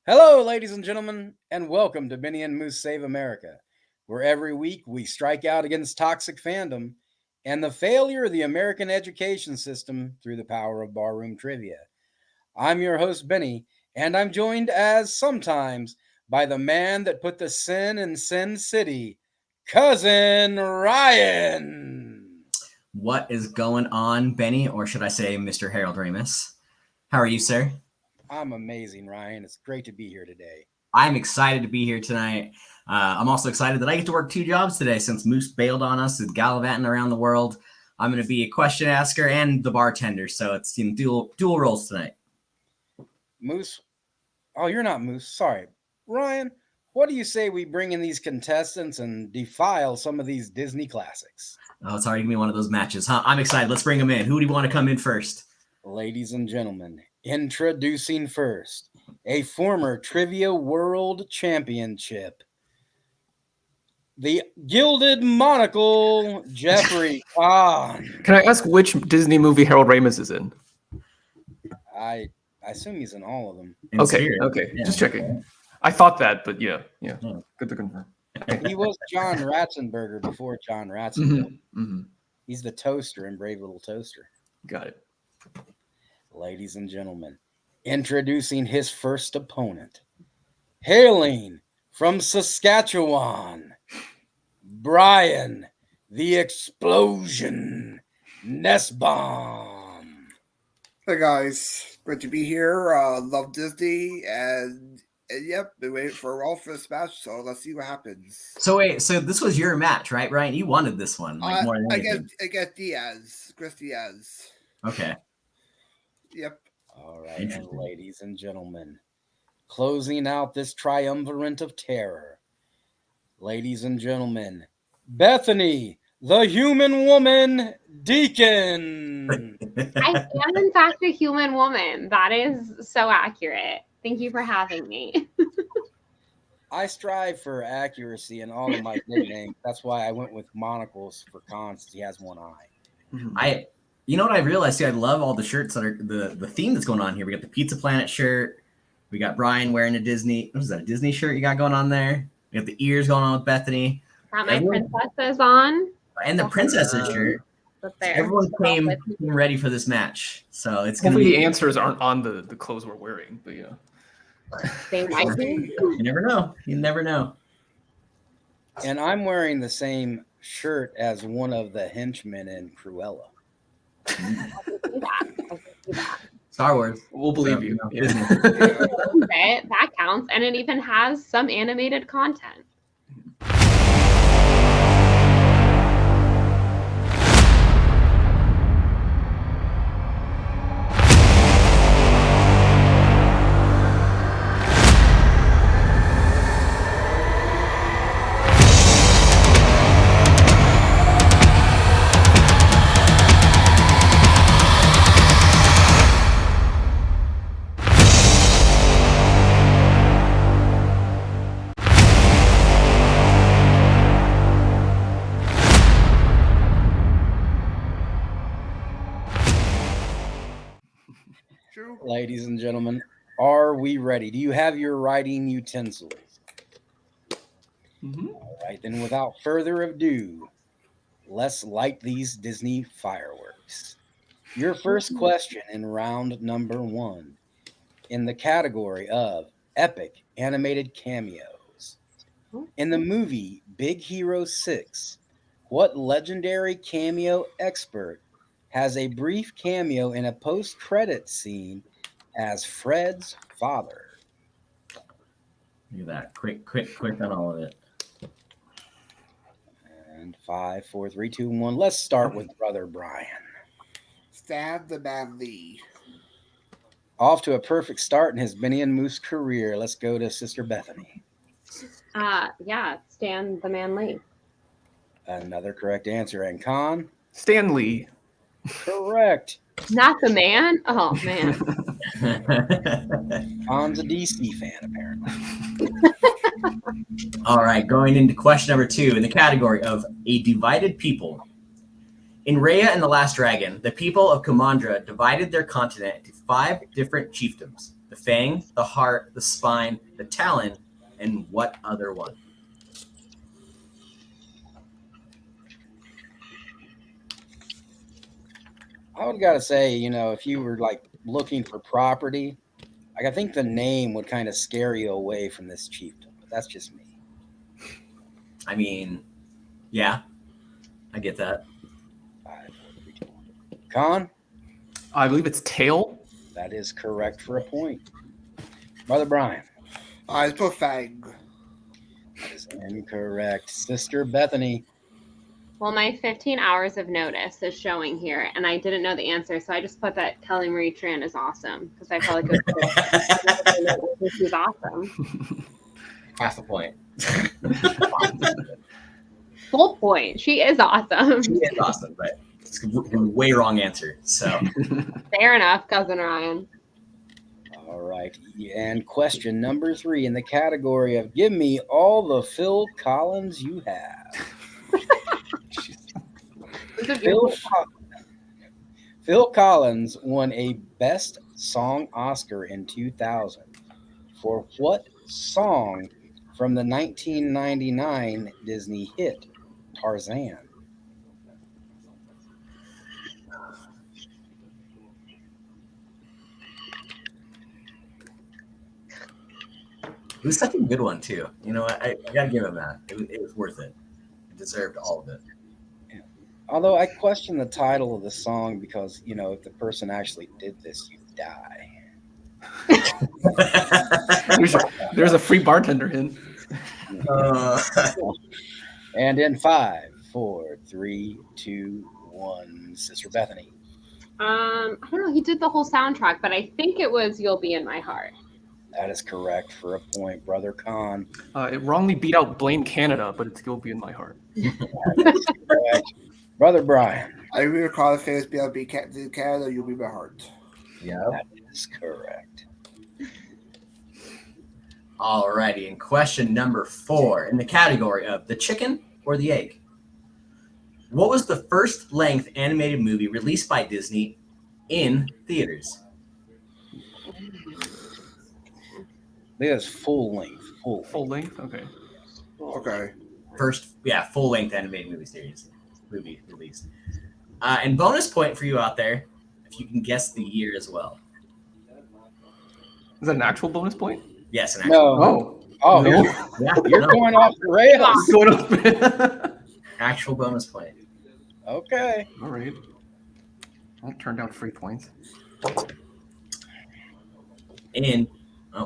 Hello, ladies and gentlemen, and welcome to Benny and Moose Save America, where every week we strike out against toxic fandom and the failure of the American education system through the power of barroom trivia. I'm your host, Benny, and I'm joined as sometimes by the man that put the sin in Sin City, Cousin Ryan. What is going on, Benny, or should I say Mr. Harold Ramis? How are you, sir? I'm amazing, Ryan. It's great to be here today. I'm excited to be here tonight. I'm also excited that I get to work two jobs today since Moose bailed on us and gallivanting around the world. I'm going to be a question asker and the bartender, so it's dual roles tonight. Moose? Oh, you're not Moose. Sorry. Ryan, what do you say we bring in these contestants and defile some of these Disney classics? Oh, it's already going to be one of those matches, huh? I'm excited. Let's bring them in. Who do you want to come in first? Ladies and gentlemen, introducing first, a former Trivia World Championship, the Gilded Monocle, Jeffrey Kahn. Can I ask which Disney movie Harold Ramis is in? I assume he's in all of them. Okay, yeah. Just checking. I thought that, but yeah. Good to confirm. He was John Ratzenberger before John Ratzenberger. Mm-hmm. He's the toaster in Brave Little Toaster. Got it. Ladies and gentlemen, introducing his first opponent, hailing from Saskatchewan, Brian the Explosion Nussbaum. Hey guys, great to be here. Love Disney, and yep, been waiting for a while for this match, so let's see what happens. So wait, so this was your match, right, Brian? You wanted this one, more than anything. I get Diaz, Chris Diaz. Okay. Yep. All right, and ladies and gentlemen, closing out this triumvirate of terror, ladies and gentlemen, Bethany, the human woman, Deacon. I am, in fact, a human woman. That is so accurate. Thank you for having me. I strive for accuracy in all of my nicknames. That's why I went with Monocles for Con, since he has one eye. You know what I realized too? I love all the shirts that are the theme that's going on here. We got the Pizza Planet shirt. We got Brian wearing a Disney. What is that? A Disney shirt you got going on there? We got the ears going on with Bethany. Got my princesses on. And the princesses shirt. Everyone came ready for this match. So it's going to be... the answers aren't on the clothes we're wearing, but yeah. They might be. You never know. You never know. And I'm wearing the same shirt as one of the henchmen in Cruella. I can see that. Star Wars. We'll believe you. That counts. And it even has some animated content. Ladies and gentlemen, are we ready? Do you have your writing utensils? Mm-hmm. All right, then without further ado, let's light these Disney fireworks. Your first question in round number 1 in the category of epic animated cameos. In the movie Big Hero 6, what legendary cameo expert has a brief cameo in a post-credit scene as Fred's father? Look at that. Quick on all of it. And 5, 4, 3, 2, 1. Let's start with Brother Brian. Stan the Man Lee. Off to a perfect start in his Benny and Moose career. Let's go to Sister Bethany. Yeah, Stan the Man Lee. Another correct answer. And Con? Stan Lee. Correct. Not the man? Oh, man. Con's a DC fan, apparently. All right, going into question number 2 in the category of a divided people. In Raya and the Last Dragon, the people of Kumandra divided their continent into 5 different chiefdoms: the Fang, the Heart, the Spine, the Talon, and what other one? I would gotta say, if you were like looking for property, like I think the name would kind of scare you away from this chiefdom. But that's just me. I mean, yeah, I get that. 5, 4, 3, 2, 1. Con, I believe it's tail. that is correct for a point. Brother Brian, I put Fang. that is incorrect. Sister Bethany, Well, my 15 hours of notice is showing here, and I didn't know the answer, so I just put that Kelly Marie Tran is awesome because I felt like it was she's awesome. Half a point. Full point. She is awesome. She is awesome, but it's a way wrong answer. So Fair enough, cousin Ryan. all right. And question number 3 in the category of give me all the Phil Collins you have. Phil Collins won a Best Song Oscar in 2000 for what song from the 1999 Disney hit Tarzan? it was such a good one too. You know, I gotta give him that. It was worth it. It deserved all of it. Although I question the title of the song because, if the person actually did this, you die. There's a free bartender hint. And in 5, 4, 3, 2, 1, Sister Bethany. I don't know. He did the whole soundtrack, but I think it was "You'll Be in My Heart." That is correct for a point, Brother Khan. It wrongly beat out Blame Canada, but it still be in my heart. Correct. Brother Brian. I will call the famous BLB Canada, you'll be my heart. Yeah. That is correct. Alrighty, and question number 4 in the category of the chicken or the egg. What was the first length animated movie released by Disney in theaters? I think that's full length. Full length? Okay. Okay. First, full length animated movie released. And bonus point for you out there if you can guess the year as well. Is that an actual bonus point? Yes, an actual. No. Oh. No. You're going off the rails. Going up. Actual bonus point. Okay. All right. I'll turn down free points. We'll give it a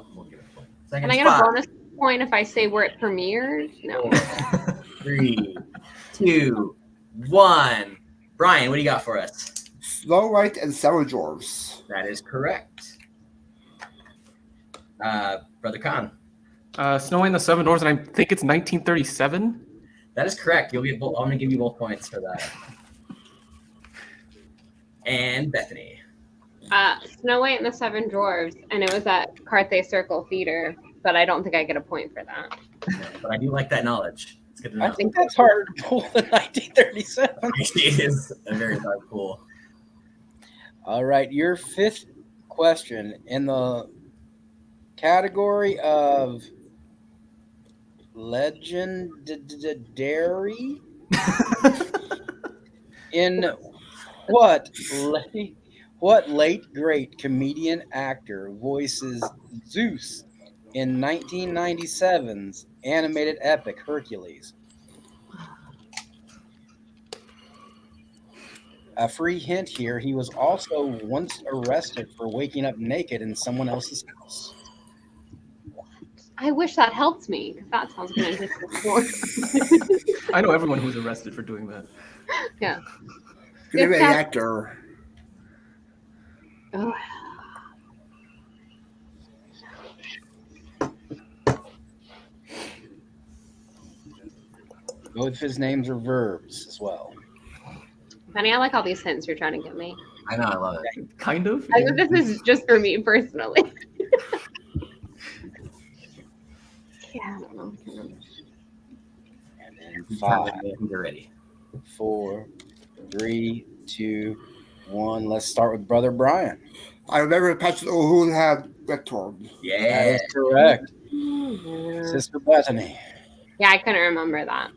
point. Can I get a bonus point if I say where it premiered? No. 3, 2, 1. Brian, what do you got for us? Snow White and Seven Dwarfs. That is correct. Brother Khan. Snow White and the Seven Dwarfs, and I think it's 1937. That is correct. You'll get both. I'm going to give you both points for that. And Bethany. Snow White and the Seven Dwarfs, and it was at Carthay Circle Theater, but I don't think I get a point for that. But I do like that knowledge. It's good to know. I think that's harder to pull than 1937. It is a very hard pull. All right. Your 5th question in the category of legendary in what late great comedian actor voices Zeus in 1997's animated epic Hercules? A free hint here, he was also once arrested for waking up naked in someone else's house. I wish that helped me, because that sounds good. I know everyone who's arrested for doing that. Yeah. Give me an actor. Oh. Both of his names are verbs as well. Benny, I like all these hints you're trying to give me. I know, I love it. Kind of. I think this is just for me personally. Yeah, I don't know. And then 5, You're ready. 4, 3, 2, 1. Let's start with Brother Brian. I remember Patrick O'Hoon had Red Torn. That Yeah. is correct. Yeah. Sister Bethany. Yeah, I couldn't remember that.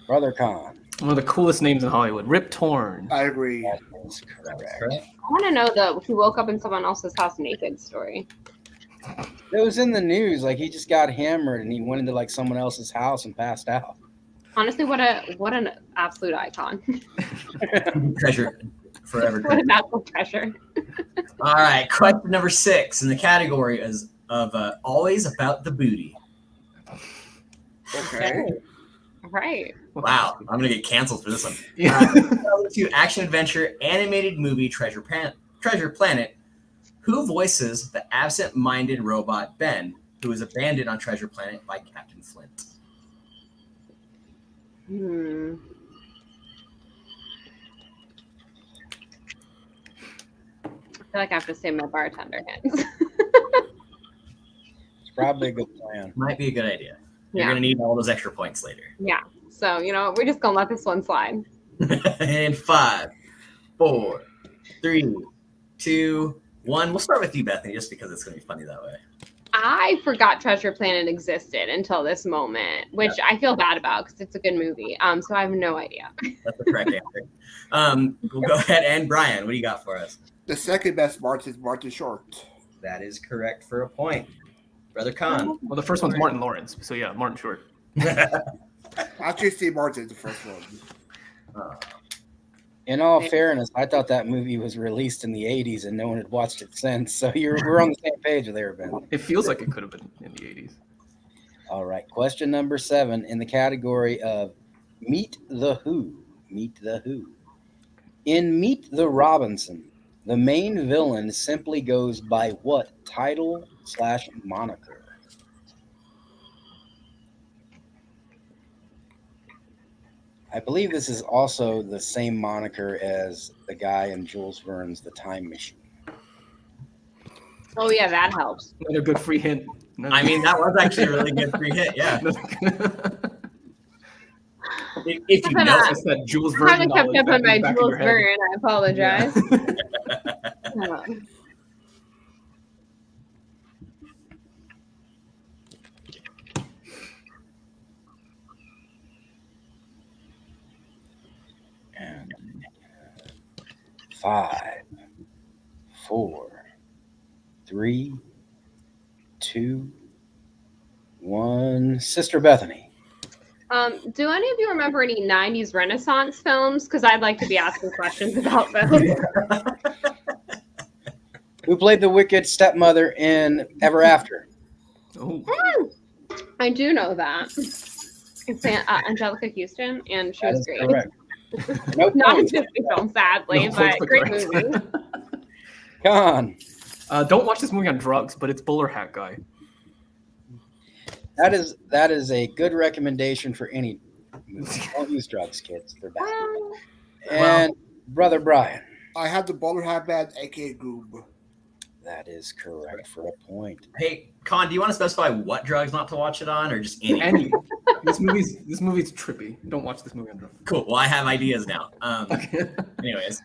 Brother Khan. One of the coolest names in Hollywood. Rip Torn. I agree. That is correct. I want to know the he woke up in someone else's house naked story. It was in the news. Like he just got hammered and he went into like someone else's house and passed out. Honestly, what an absolute icon. Treasure. Forever. What a natural treasure. All right. Question number 6 in the category is of always about the booty. Okay. Right. Wow. I'm going to get canceled for this one. Yeah. 2002 action-adventure animated movie Treasure Planet. Who voices the absent-minded robot Ben, who is abandoned on Treasure Planet by Captain Flint? I feel like I have to say my bartender hands. It's probably a good plan. Might be a good idea. You're Yeah. going to need all those extra points later. Yeah. So, we're just going to let this one slide. And 5, 4, 3, 2, 1. We'll start with you, Bethany, just because it's going to be funny that way. I forgot Treasure Planet existed until this moment, which I feel bad about because it's a good movie. So I have no idea. That's the correct answer. We'll go ahead and Brian, what do you got for us? The second best Martin is Martin Short. That is correct for a point. Brother Khan. Well, the first one's Martin Lawrence. So yeah, Martin Short. Actually, Steve Martin's the first one. In all fairness, I thought that movie was released in the 80s and no one had watched it since. So we're on the same page there, Ben. It feels like it could have been in the 80s. All right. Question number 7 in the category of Meet the Who. Meet the Who. In Meet the Robinson, the main villain simply goes by what title/moniker? I believe this is also the same moniker as the guy in Jules Verne's The Time Machine. Oh, yeah, that helps. Another good free hint. I mean, that was actually a really good free hit. Yeah. If you know, It's that Jules I Verne. haven't kept up on my back in Jules your head. Verne. I apologize. And 5, 4, 3, 2, 1. Sister Bethany. Do any of you remember any 90s Renaissance films? Because I'd like to be asking questions about those. Who played the wicked stepmother in Ever After? Oh, I do know that. It's Angelica Houston, and she That was is great. correct. No Not a points. Disney film, sadly, No but points, but great correct. movie. Con. don't watch this movie on drugs, but it's Bowler Hat Guy. That is a good recommendation for any movie. Don't use drugs, kids. They're bad. And Brother Brian. I had the Bowler Hat Band, aka Goob. That is correct for a point. Hey, Con, do you want to specify what drugs not to watch it on, or just any? Any. This movie's trippy. Don't watch this movie on drugs. Cool. Well, I have ideas now. Okay. Anyways,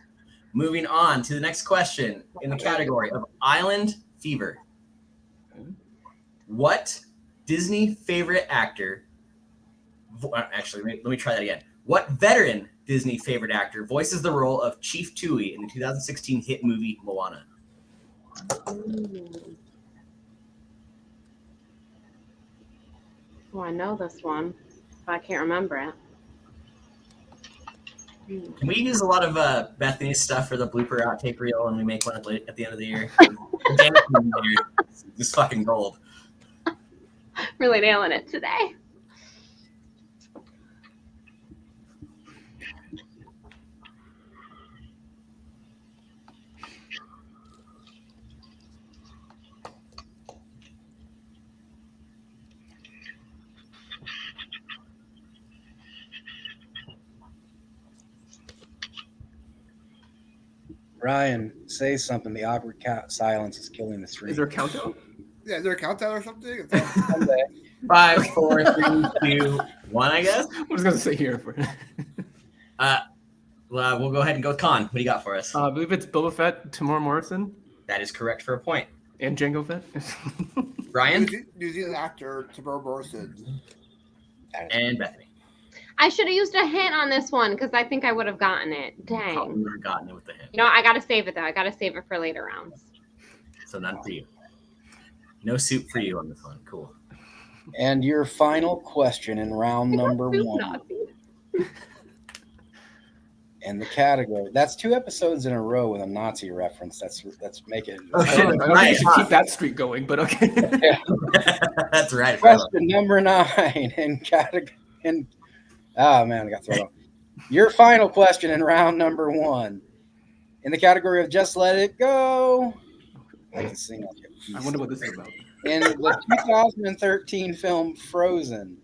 moving on to the next question in the category of Island Fever. What Disney favorite actor? Actually, let me try that again. What veteran Disney favorite actor voices the role of Chief Tui in the 2016 hit movie Moana? Oh, I know this one, but I can't remember it. Can we use a lot of Bethany's stuff for the blooper outtake reel when we make one at the end of the year? Just fucking gold. Really nailing it today. Ryan, say something. The awkward silence is killing the stream. Is there a countdown? Yeah, is there a countdown or something? 5, 4, 3, 2, 1. I guess. I was gonna say here for Well, we'll go ahead and go with Con. What do you got for us? I believe it's Boba Fett, Tamora Morrison, That is correct for a point. and Jango Fett. Brian New Zealand actor Tamara Morrison. and Bethany. I should have used a hint on this one because I think I would have gotten it. Probably Dang. would have gotten it with the hint. You know, I got to save it though. I got to save it for later rounds. So none for you. No soup for you on this one. Cool. And your final question in round number Soup 1 Nazi. in the category. That's 2 episodes in a row with a Nazi reference. That's making. Oh, shit. I don't think you should keep that streak going, but okay. That's right. Question number 9 in category. Oh man, I got thrown off. Your final question in round number 1 in the category of Just Let It Go. I can sing like a piece. I wonder what this is about. In the 2013 film Frozen,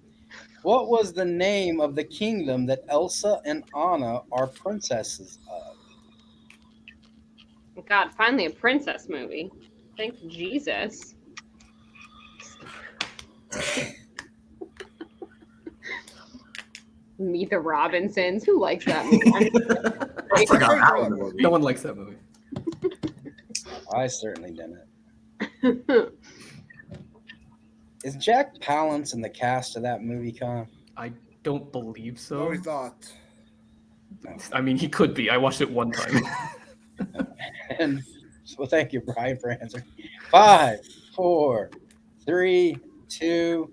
what was the name of the kingdom that Elsa and Anna are princesses of? God, finally a princess movie. Thank Jesus. Meet the Robinsons. Who likes that movie? I forgot that was a movie. No one likes that movie. I certainly didn't. Is Jack Palance in the cast of that movie, Con? I don't believe so. No, he's not. I mean, he could be. I watched it one time. And so thank you, Brian, for answering. 5, 4, 3, 2,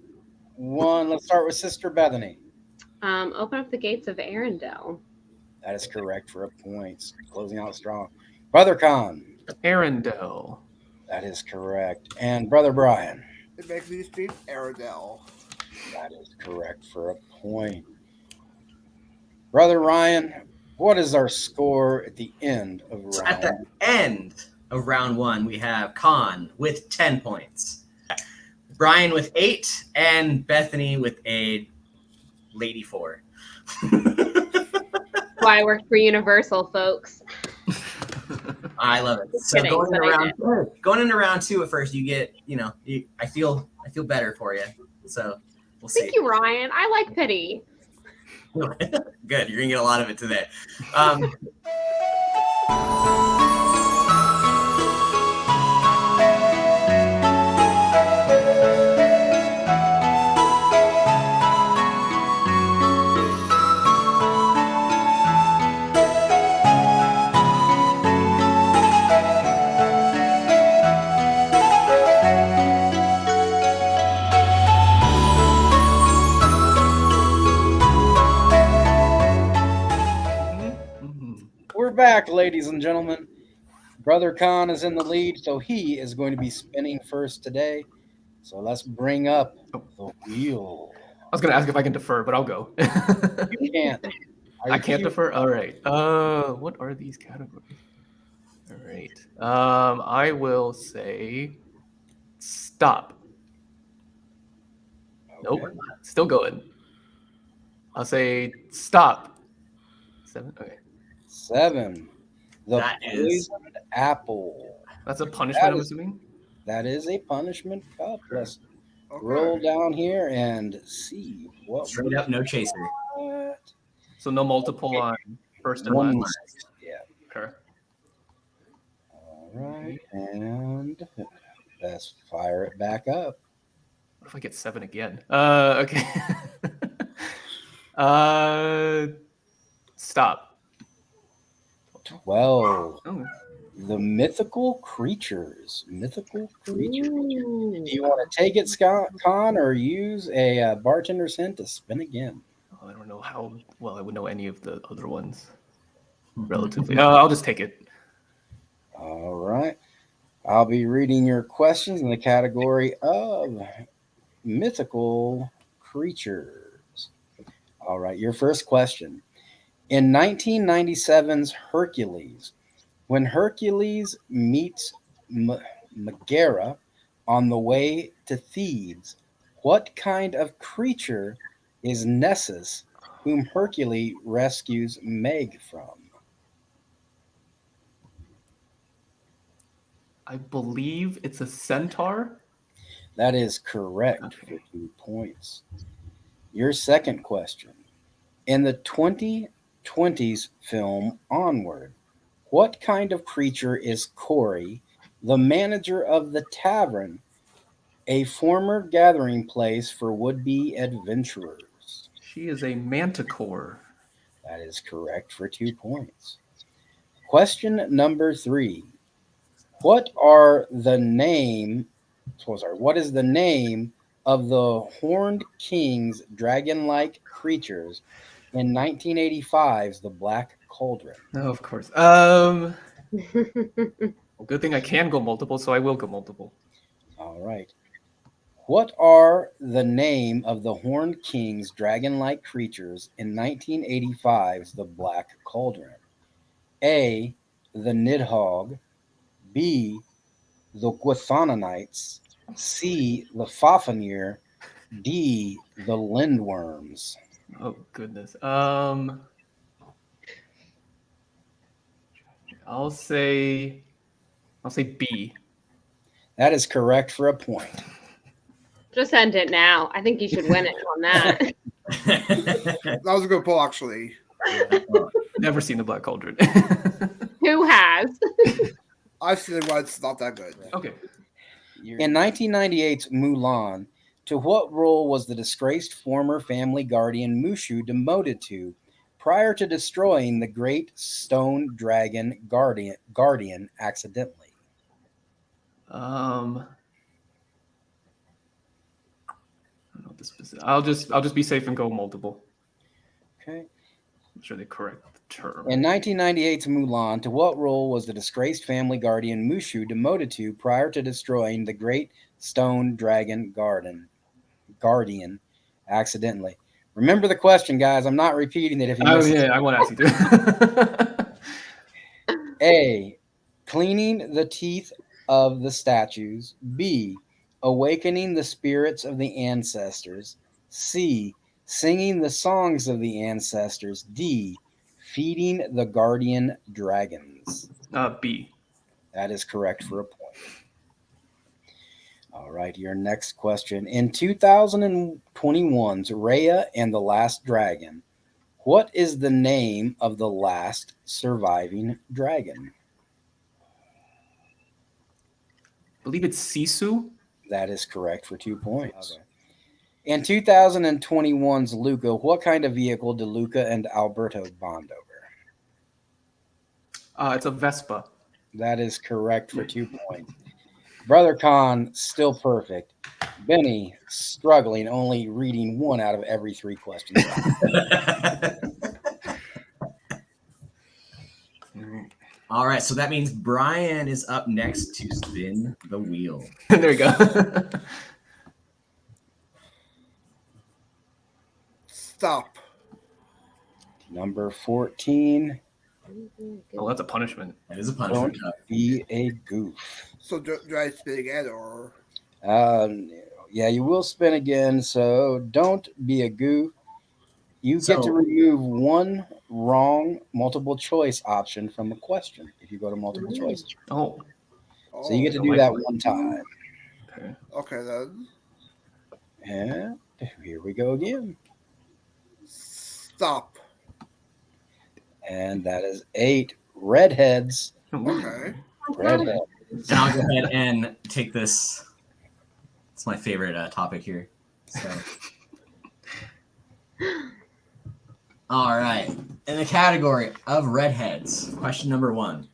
1. Let's start with Sister Bethany. Open up the gates of Arendelle. That is correct for a point. Closing out strong. Brother Con. Arendelle. That is correct. And Brother Brian. It makes me street Aerodell. That is correct for a point. Brother Ryan, what is our score at the end of round? At the end of round 1, we have Con with 10 points, Brian with 8, and Bethany with a lady 4. Why I worked for Universal, folks. I love it. Just So kidding, going but I into round 2 at first, you get, I feel better for you. So we'll see. Thank you, Ryan. I like pity. Good. You're gonna get a lot of it today. We're back, ladies and gentlemen. Brother Con is in the lead, so he is going to be spinning first today. So let's bring up the wheel. I was going to ask if I can defer, but I'll go. You can't. I can't defer? All right. What are these categories? All right. I will say stop. Okay. Nope. Still going. I'll say stop. 7? Okay. 7. The That is- poisoned apple. That's a punishment, That I'm is- assuming? That is a punishment cup. Let's Okay. roll down here and see what Straight up, no chaser. what. So no multiple on first and One last. last. Yeah. Okay. All right. And let's fire it back up. What if I get 7 again? Okay. Stop. 12. Oh, The mythical creatures. Mythical creatures. Ooh. Do you want to take it, Scott Con, or use a bartender's hint to spin again? I don't know how well I would know any of the other ones relatively. I'll just take it. All right. I'll be reading your questions in the category of mythical creatures. All right. Your first question. In 1997's Hercules, when Hercules meets Megara on the way to Thebes, what kind of creature is Nessus, whom Hercules rescues Meg from? I believe it's a centaur. That is correct Okay. for 2 points. Your second question. In the 1920s film Onward. What kind of creature is Corey, the manager of the tavern, a former gathering place for would-be adventurers? She is a manticore. That is correct for 2 points. Question number 3. What is the name of the Horned King's dragon-like creatures in 1985's The Black Cauldron? No, of course. Well, good thing I can go multiple, so I will go multiple. All right. What are the name of the Horned King's dragon-like creatures in 1985's The Black Cauldron? A. The Nidhogg. B. The Gwythanonites. C. The Fafnir. D. The Lindworms. Oh goodness. I'll say B. That is correct for a point. Just end it now. I think you should win it on that. That was a good pull, actually. Never seen the Black Cauldron. Who has? I've seen it once. Not that good. Okay. In 1998's Mulan, to what role was the disgraced former family guardian Mushu demoted to prior to destroying the great stone dragon guardian accidentally? I don't know the specific. I'll just be safe and go multiple. Okay. I'm sure they correct the term. In 1998's Mulan, to what role was the disgraced family guardian Mushu demoted to prior to destroying the great stone dragon guardian accidentally? Remember the question, guys. I'm not repeating it if you missed it. I want to ask you to. A. Cleaning the teeth of the statues. B. Awakening the spirits of the ancestors. C. Singing the songs of the ancestors. D. Feeding the guardian dragons. B. That is correct for a point. All right, your next question. In 2021's Raya and the Last Dragon, what is the name of the last surviving dragon? I believe it's Sisu. That is correct for 2 points. Okay. In 2021's Luca, what kind of vehicle do Luca and Alberto bond over? It's a Vespa. That is correct for 2 points. Brother Khan, still perfect. Benny, struggling, only reading 1 out of every 3 questions. All right, so that means Brian is up next to spin the wheel. There we go. Stop. Number 14. Oh, that's a punishment. That is a punishment. Don't be a goof. So do I spin again, or? Yeah, you will spin again, so don't be a goof. You get to remove 1 wrong multiple choice option from a question if you go to multiple choice. Oh. So you get to do that 1 time. Okay, then. And here we go again. Stop. And that is 8 redheads. Okay. Redheads. And I'll go ahead and take this. It's my favorite topic here. So. All right. In the category of redheads, question number 1.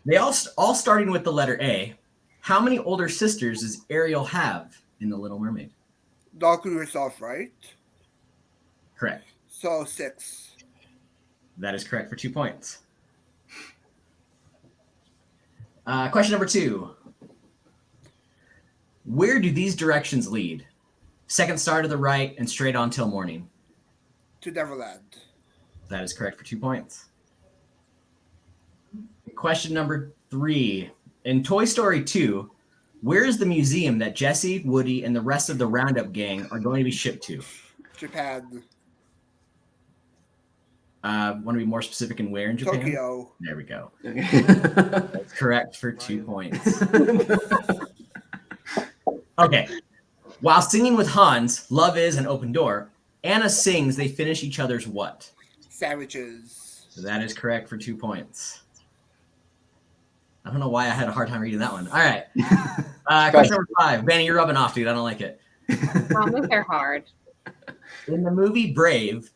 They all starting with the letter A. How many older sisters does Ariel have in The Little Mermaid? Not include yourself, right? Correct. So 6. That is correct for 2 points. Question number 2. Where do these directions lead? Second star to the right and straight on till morning. To Neverland. That is correct for 2 points. Question number 3. In Toy Story 2, where is the museum that Jessie, Woody, and the rest of the Roundup gang are going to be shipped to? Japan. Want to be more specific in where in Japan? Tokyo. There we go. That's correct for 2 points. Okay. While singing with Hans, Love Is an Open Door, Anna sings, they finish each other's what? Sandwiches. So that is correct for 2 points. I don't know why I had a hard time reading that one. All right. Question number 5. Benny, you're rubbing off, dude. I don't like it. Promise they're hard. In the movie Brave,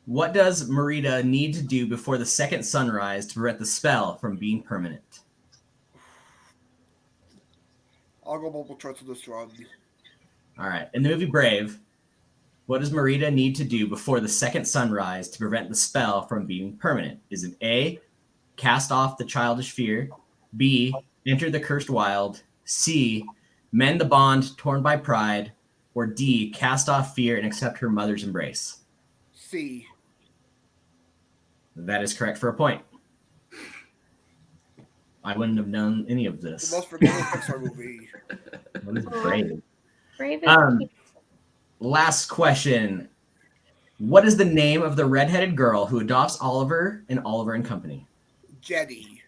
what does Marita need to do before the second sunrise to prevent the spell from being permanent? I'll go multiple choice with this one. All right. In the movie Brave, what does Marita need to do before the second sunrise to prevent the spell from being permanent? Is it A, cast off the childish fear, B, enter the cursed wild, C, mend the bond torn by pride, or D, cast off fear and accept her mother's embrace? C. That is correct for a point. I wouldn't have known any of The this. most forgettable Pixar movie. What is Brave? Brave is cute. Last question. What is the name of the redheaded girl who adopts Oliver and Oliver and Company? Jenny.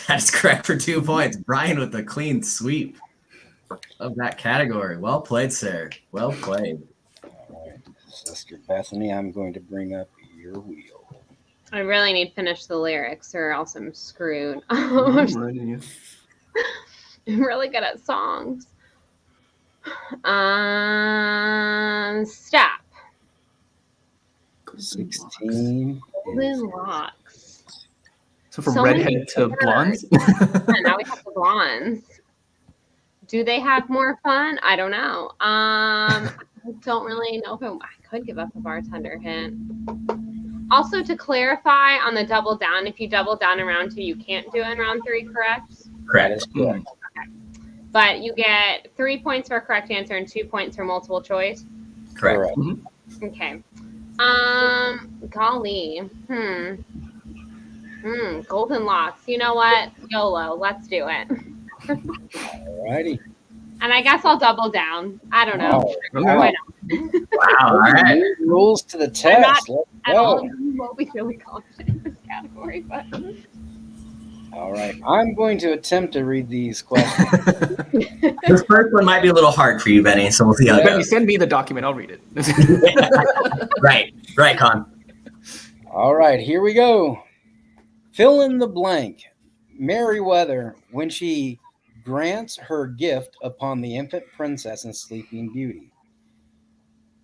That is correct for 2 points. Brian with a clean sweep of that category. Well played, sir. Well played. All right, Sister Bethany, I'm going to bring up your wheel. I really need to finish the lyrics or else I'm screwed. I'm I'm really good at songs. Stop. 16. Golden locks. So from So redhead many to words. blondes? Yeah, now we have the blondes. Do they have more fun? I don't know. I don't really know if I could give up a bartender hint. Also, to clarify on the double down, if you double down in round 2, you can't do it in round 3, correct? That Correct. is correct. But you get 3 points for a correct answer and 2 points for multiple choice. Correct. Okay. Golly. Golden locks. You know what? YOLO. Let's do it. All righty. And I guess I'll double down. I don't know. Why not? Wow. All right. Rules to the I'm test. not Let's At all go. what we really confident in this category, but All right. I'm going to attempt to read these questions. This first one might be a little hard for you, Benny, so we'll see how it Benny, goes. send me the document. I'll read it. Right, Con. All right, here we go. Fill in the blank. Merryweather, when she grants her gift upon the infant princess and Sleeping Beauty.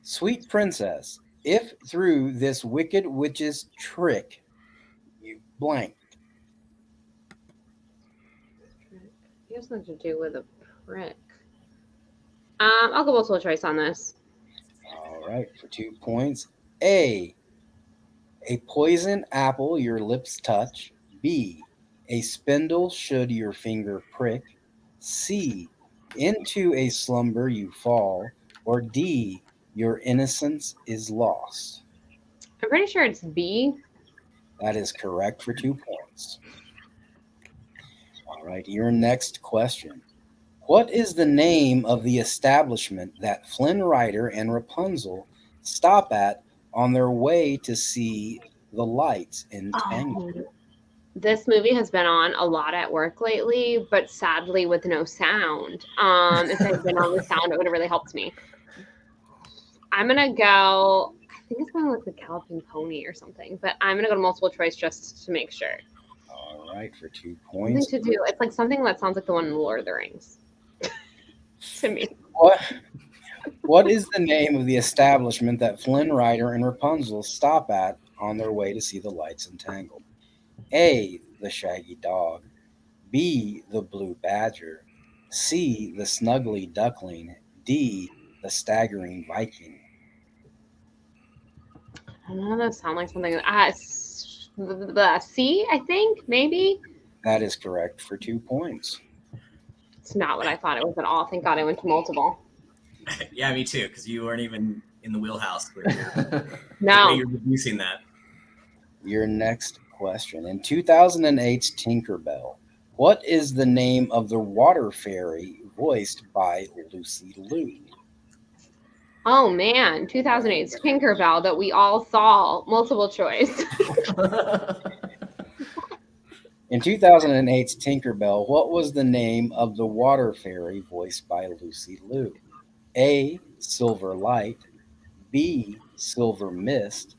Sweet princess, if through this wicked witch's trick you blank. it has nothing to do with a prick. I'll go multiple choice on this. All right, for 2 points. A poison apple your lips touch. B, a spindle should your finger prick. C, into a slumber you fall. Or D, your innocence is lost. I'm pretty sure it's B. That is correct for 2 points. All right, your next question. What is the name of the establishment that Flynn Rider and Rapunzel stop at on their way to see the lights in Tangled? Oh, this movie has been on a lot at work lately, but sadly with no sound. If it had been on with sound, it would have really helped me. I'm gonna go. I think it's going with the Galloping Pony or something, but I'm gonna go to multiple choice just to make sure. All right, for 2 Something points. to do. It's like something that sounds like the one in Lord of the Rings. To me. What is the name of the establishment that Flynn Rider and Rapunzel stop at on their way to see the lights in Tangled? A, the Shaggy Dog. B, the Blue Badger. C, the Snuggly Duckling. D, the Staggering Viking. I don't know. That sound like something. The C, I think, maybe. That is correct for 2 points. It's not what I thought it was at all. Thank God I went to multiple. Yeah, me too, because you weren't even in the wheelhouse. The way No. you're reducing that. Your next question. In 2008's Tinkerbell, what is the name of the water fairy voiced by Lucy Liu? Oh man, 2008's Tinkerbell that we all saw. Multiple choice. In 2008's Tinkerbell, what was the name of the water fairy voiced by Lucy Liu? A, Silver Light. B. Silver Mist,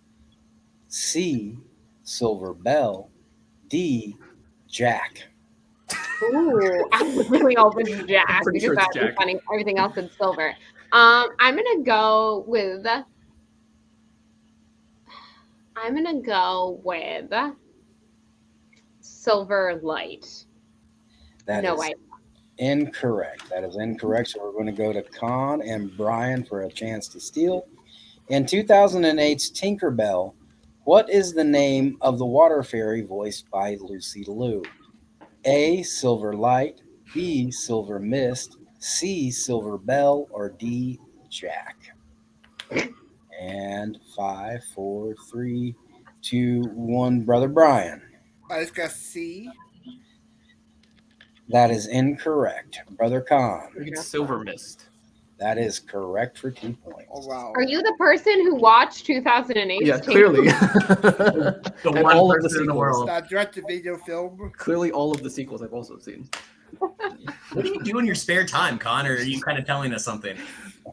C. Silver Bell, D. Jack. Ooh, I was really hoping Jack pretty because sure it's that'd be Jack. funny. Everything else is silver. I'm gonna go with Silver Light. That No is way. incorrect. That is incorrect. So we're going to go to Con and Brian for a chance to steal. In 2008's Tinkerbell, what is the name of the water fairy voiced by Lucy Liu? A. Silver Light, B. Silver Mist, C. Silver Bell, or D. Jack? And 5, 4, 3, 2, 1. Brother Brian. I just got C. That is incorrect. Brother I Con. think it's Silver Mist. That is correct for 2 points. Oh wow. Are you the person who watched 2008? Yeah, clearly. The And one all of the person in the sequels. world. That direct-to-video film. Clearly, all of the sequels I've also seen. What do you do in your spare time, Con? Or are you kind of telling us something?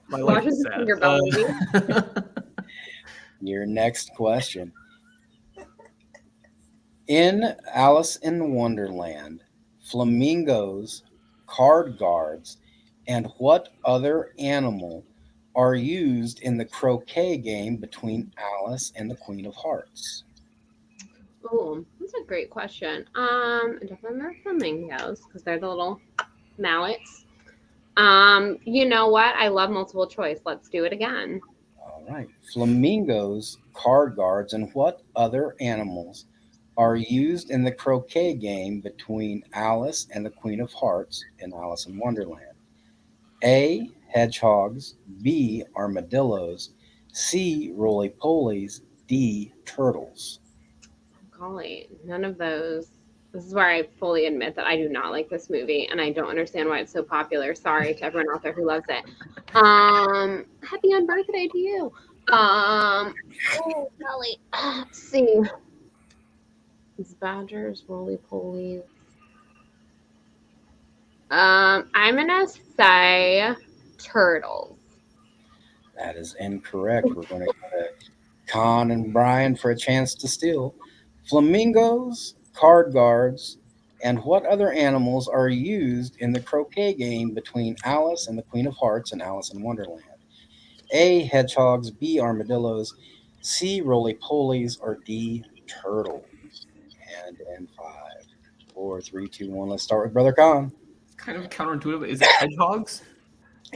My life Watching is the sad. Tinkerbell Your next question. In Alice in Wonderland, flamingos, card guards, and what other animal are used in the croquet game between Alice and the Queen of Hearts? Oh, that's a great question. Definitely they're flamingos because they're the little mallets. You know what? I love multiple choice. Let's do it again. All right. Flamingos, card guards, and what other animals are used in the croquet game between Alice and the Queen of Hearts in Alice in Wonderland? A. Hedgehogs, B. Armadillos, C. Roly polies, D. Turtles. Golly, none of those. This is where I fully admit that I do not like this movie and I don't understand why it's so popular. Sorry to everyone out there who loves it. Happy on birthday to you. Oh golly. Let's see. It's badgers, roly polies. I'm gonna say turtles. That is incorrect. We're going to go to Con and Brian for a chance to steal. Flamingos, card guards, and what other animals are used in the croquet game between Alice and the Queen of Hearts in Alice in Wonderland? A. Hedgehogs, B. Armadillos, C. Roly polies, or D. Turtles? And in 5, 4, 3, 2, 1. Let's start with Brother Con. It's kind of counterintuitive. Is it hedgehogs?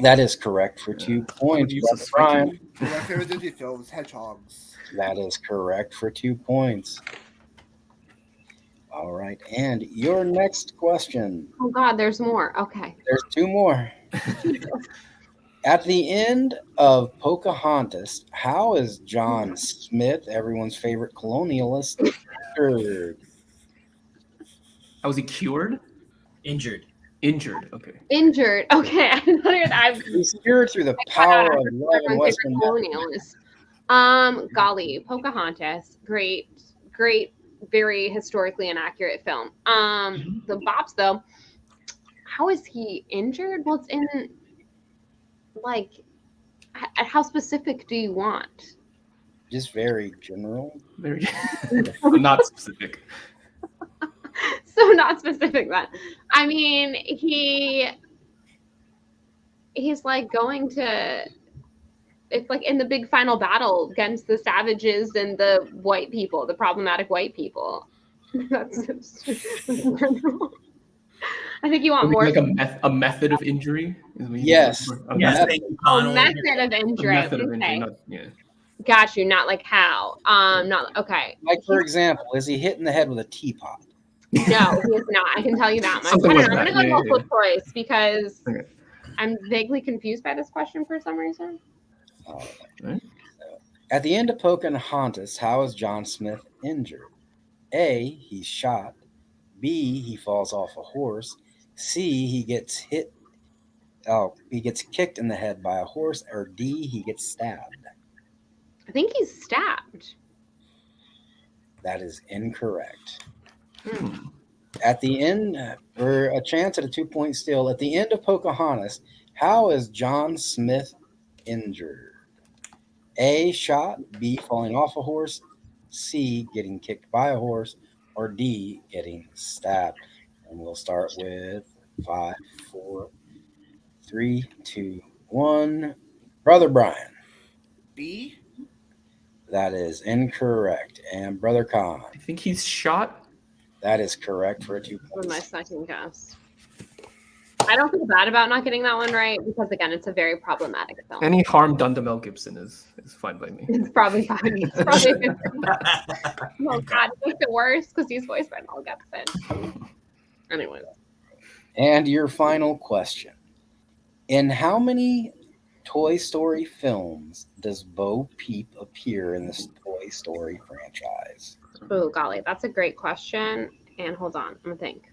That is correct for 2 I would points. use Brother Brian. suspension. One of my favorite Disney films, Hedgehogs. That is correct for 2 points. All right. And your next question. Oh God, there's more. Okay. There's 2 more. At the end of Pocahontas, how is John Smith, everyone's favorite colonialist, injured? How was he cured? Injured. Injured. Okay. Injured. Okay. I'm He's cured through the power of love and Western colonialist. Golly, Pocahontas, great, very historically inaccurate film. The Bops though, how is he injured? Well, it's in like, how specific do you want? Just very general. Very not specific. So not specific then. I mean, he's like going to. It's like in the big final battle against the savages and the white people, the problematic white people. That's I think you want more. Like a method of injury? Is what you Yes. mean? Yes, method. thank you, Con. Method of A injury. method of Okay. injury. Not, yeah. Got you. Not like how. Not okay. Like, for example, is he hit in the head with a teapot? No, he is not. I can tell you that much. Something I don't like know. I'm that. gonna go Yeah, multiple choice because Okay. I'm vaguely confused by this question for some reason. All Right. So, at the end of Pocahontas, how is John Smith injured? A. He's shot. B. He falls off a horse. C. He gets hit. Oh, he gets kicked in the head by a horse. Or D. He gets stabbed. I think he's stabbed. That is incorrect. Hmm. At the end, for a chance at a 2-point steal, at the end of Pocahontas, how is John Smith injured? A, shot, B, falling off a horse, C, getting kicked by a horse, or D, getting stabbed. And we'll start with 5, 4, 3, 2, 1. Brother Brian. B. That is incorrect. And Brother Khan. I think he's shot. That is correct for a 2 Was my points. second guess. I don't feel bad about not getting that one right because again, it's a very problematic film. Any harm done to Mel Gibson is fine by me. It's probably fine. It's probably oh god, it makes it worse because he's voiced by Mel Gibson. Anyway. And your final question. In how many Toy Story films does Bo Peep appear in the Toy Story franchise? Oh golly, that's a great question. And hold on, I'm gonna think.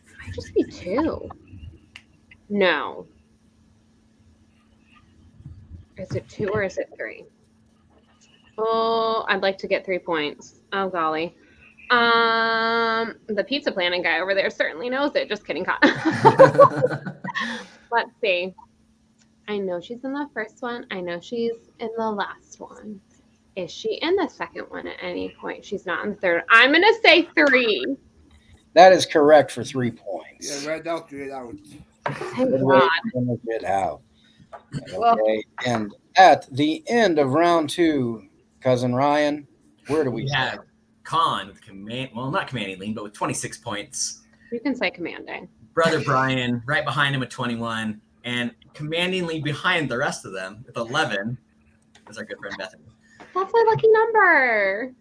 It might just be 2. No. Is it 2 or is it 3? Oh, I'd like to get 3 points. Oh golly. The pizza planning guy over there certainly knows it. Just kidding. Let's see. I know she's in the first one. I know she's in the last one. Is she in the second one at any point? She's not in the third. I'm gonna say 3. That is correct for 3 points. Yeah, right now, 3 out. Thank Good way God. to finish it out. Well- Okay, and at the end of round 2, Cousin Ryan, where do we We have start? Khan with not commanding lead, but with 26 points. You can say commanding. Brother Brian right behind him with 21, and commandingly behind the rest of them with 11 is our good friend Bethany. That's my lucky number.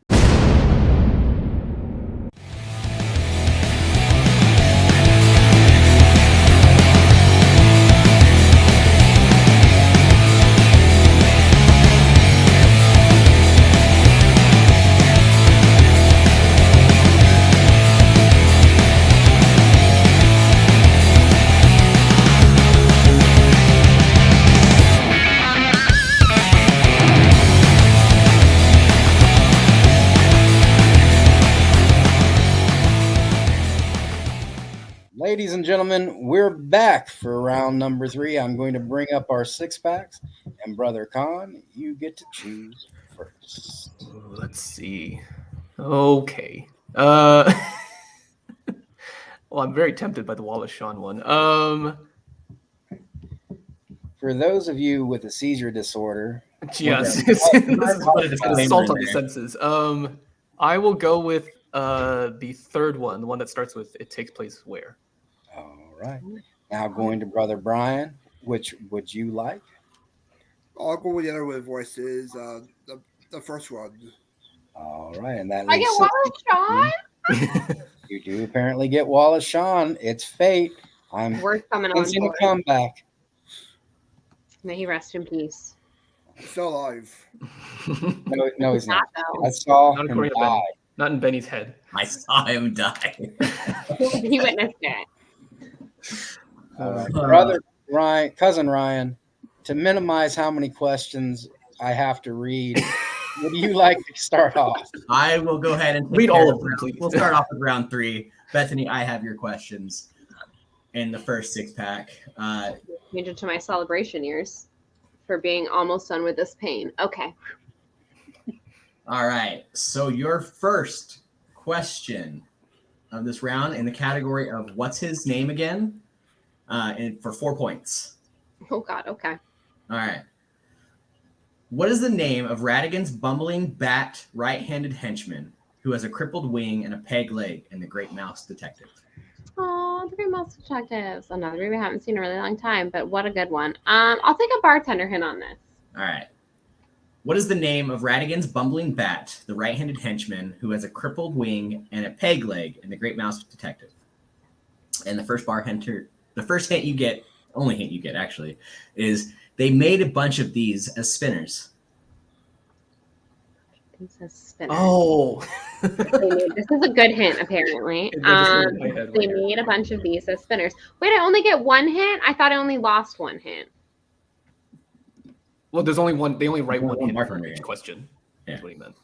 Ladies and gentlemen, we're back for round number 3. I'm going to bring up our 6-packs, and Brother Khan, you get to choose first. Ooh, let's see. Okay. Well, I'm very tempted by the Wallace Shawn one. For those of you with a seizure disorder, Yes, Okay. this is Put a it's disclaimer assault in on the there. senses. I will go with the third one, the one that starts with "It takes place where." all right. Now going to Brother Brian, which would you like? I'll go with the other with voices. The first one. All right, and that I leaves get six. Wallace Shawn. You do apparently get Wallace Shawn. It's fate. I'm We're coming on sensing a board. comeback. May he rest in peace. Still alive. No, he's not. Not though. I saw Not him according to die. Ben. Not in Benny's head. I saw him die. He witnessed it. All right. Uh, Brother Ryan, cousin Ryan, to minimize how many questions I have to read, would you like to start off? I will go ahead and take Read care all of of them, round- please. We'll start off with round 3. Bethany, I have your questions in the first 6-pack. Change it to my celebration years for being almost done with this pain. Okay. All right. So your first question of this round in the category of what's his name again? And for 4 points. Oh God. Okay. All right. What is the name of Radigan's bumbling bat right-handed henchman who has a crippled wing and a peg leg in The Great Mouse Detective? Oh, the Great Mouse Detectives. Another movie we haven't seen in a really long time, but what a good one. I'll take a bartender hint on this. All right. What is the name of Radigan's bumbling bat, the right-handed henchman who has a crippled wing and a peg leg in The Great Mouse Detective? And the first hint you get, only hint you get actually, is they made a bunch of these as spinners. Princess Spinner. Oh. This is a good hint, apparently. It registered in my head They later. made a bunch of these as spinners. Wait, I only get one hint? I thought I only lost one hint. Well, there's only one. They only write one One hint for bartender each hint. question. Yeah. That's what he meant.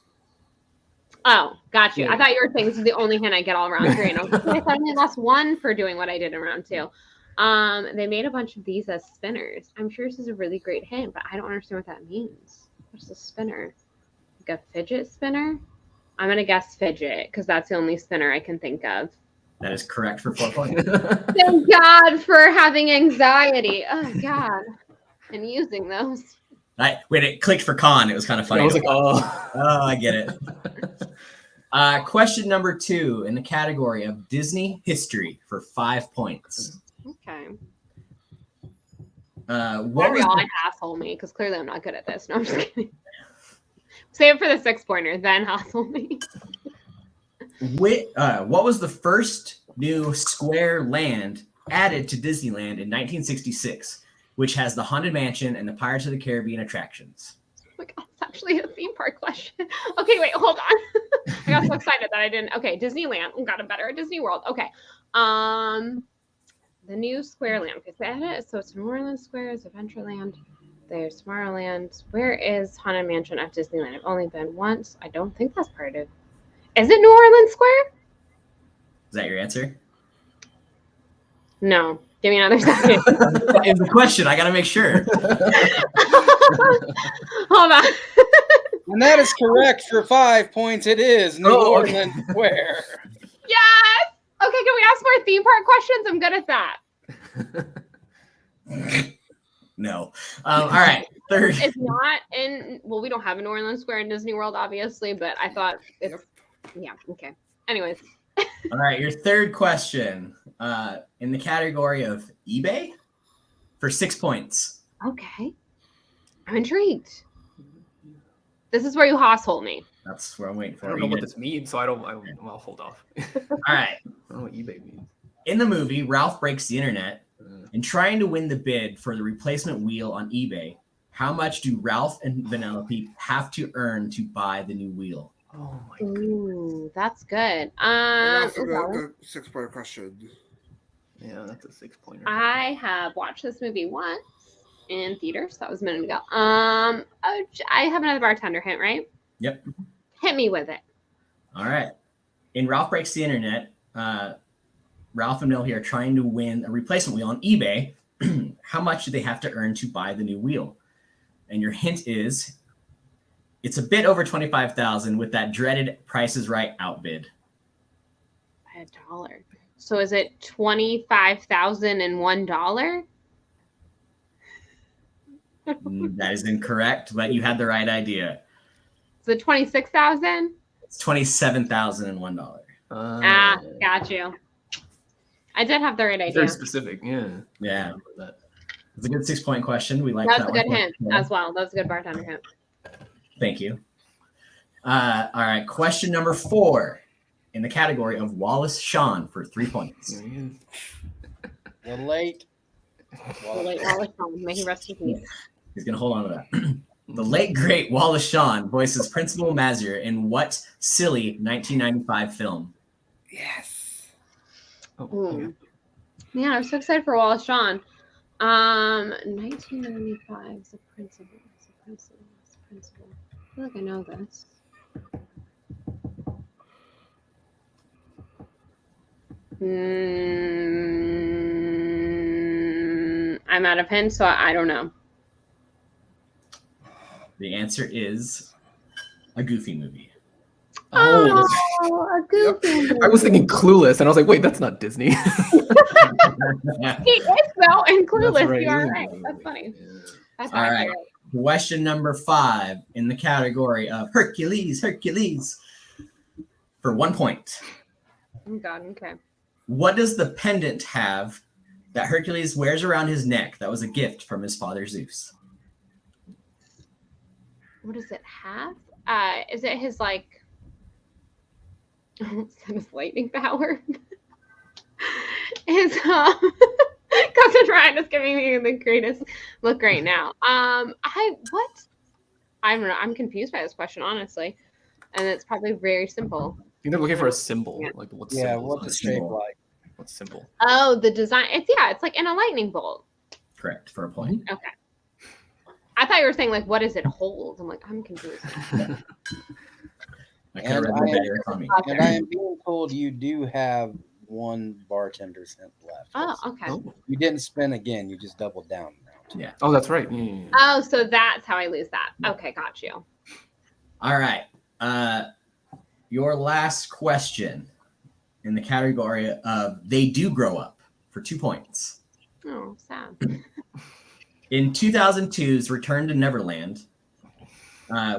Oh, got you. Yeah. I thought you were saying this is the only hint I get all round 3. And I was like, I only lost 1 for doing what I did in round 2. They made a bunch of these as spinners. I'm sure this is a really great hint, but I don't understand what that means. What's a spinner? Like a fidget spinner? I'm going to guess fidget because that's the only spinner I can think of. That is correct for 4 points. Thank God for having anxiety. Oh, God. And using those. When it clicked for con, it was kind of funny. I was like, oh. Oh, I get it. Question number 2 in the category of Disney history for 5 points. Okay. What was Y'all asshole me because clearly I'm not good at this. No, I'm just kidding. Save it for the 6-pointer, then hustle me. what was the first new square land added to Disneyland in 1966, which has the Haunted Mansion and the Pirates of the Caribbean attractions? Oh my God, it's actually a theme park question. Okay, wait, hold on. I got so excited that I didn't. Okay, Disneyland. Got it better at Disney World. Okay. The new Square Land. Okay, so it's New Orleans Square, it's Adventureland. There's Tomorrowland. Where is Haunted Mansion at Disneyland? I've only been once. I don't think that's part of. Is it New Orleans Square? Is that your answer? No. Give me another second. That is the question. I got to make sure. Hold on. And that is correct for 5 points. It is New Orleans Square. Yes. Okay, can we ask more theme park questions? I'm good at that. No. All right. Third. It's not in. Well, we don't have a New Orleans Square in Disney World, obviously, but I thought it's. Yeah. Okay. Anyways. All right. Your third question in the category of eBay for 6 points. Okay. I'm intrigued. This is where you household me. That's where I'm waiting for. I don't know what this means, so I'll hold off. All right. I don't know what eBay means. In the movie, Ralph breaks the internet. In trying to win the bid for the replacement wheel on eBay, how much do Ralph and Vanellope have to earn to buy the new wheel? Oh my God. Ooh, that's good. That's a good 6-point question. Yeah, that's a 6-pointer. I have watched this movie once in theaters. That was a minute ago. I have another bartender hint, right? Yep. Hit me with it. All right. In Ralph Breaks the Internet, Ralph and Vanellope are trying to win a replacement wheel on eBay. How much do they have to earn to buy the new wheel? And your hint is it's a bit over $25,000 with that dreaded Price is Right outbid. By $1. So is it $25,001? That is incorrect, but you had the right idea. Is it 26,000? It's $27,001. Got you. I did have the right idea. Very specific, yeah. Yeah. It's a good 6-point question. We like That that was a good one. hint as well. That was a good bartender hint. Thank you. All right. Question number 4 in the category of Wallace Shawn for 3 points. The late. Wallace Shawn. May he rest in peace. He's going to hold on to that. The late, great Wallace Shawn voices Principal Mazur in what silly 1995 film? Yes. Man, I'm so excited for Wallace Shawn. 1995 is a principal. I feel like I know this. I'm out of hints, so I don't know. The answer is a Goofy movie. Oh, a Goofy movie. I was thinking Clueless, and I was like, wait, that's not Disney. He is though, and Clueless. Right, You are yeah. right. That's funny. That's All right. accurate. Question number 5 in the category of Hercules for 1 point. Oh God. Okay. What does the pendant have that Hercules wears around his neck that was a gift from his father Zeus? What does it have? Is it his like? His lightning power. His cousin Ryan is giving me the greatest look right now. I don't know. I'm confused by this question, honestly, and it's probably very simple. I think they're looking for a symbol. Like what's Yeah, symbols what's on the it? shape like? What's simple? Oh, the design. It's like in a lightning bolt. Correct, for a point. Okay. I thought you were saying like, what does it hold? I'm like, I'm confused. I could have read my better on me. And I am being told you do have one bartender's hint left. Oh, okay. Oh. You didn't spin again. You just doubled down. Yeah. Oh, that's right. Yeah. Oh, so that's how I lose that. Okay, got you. All right. Your last question in the category of they do grow up for 2 points. Oh, sad. In 2002's Return to Neverland,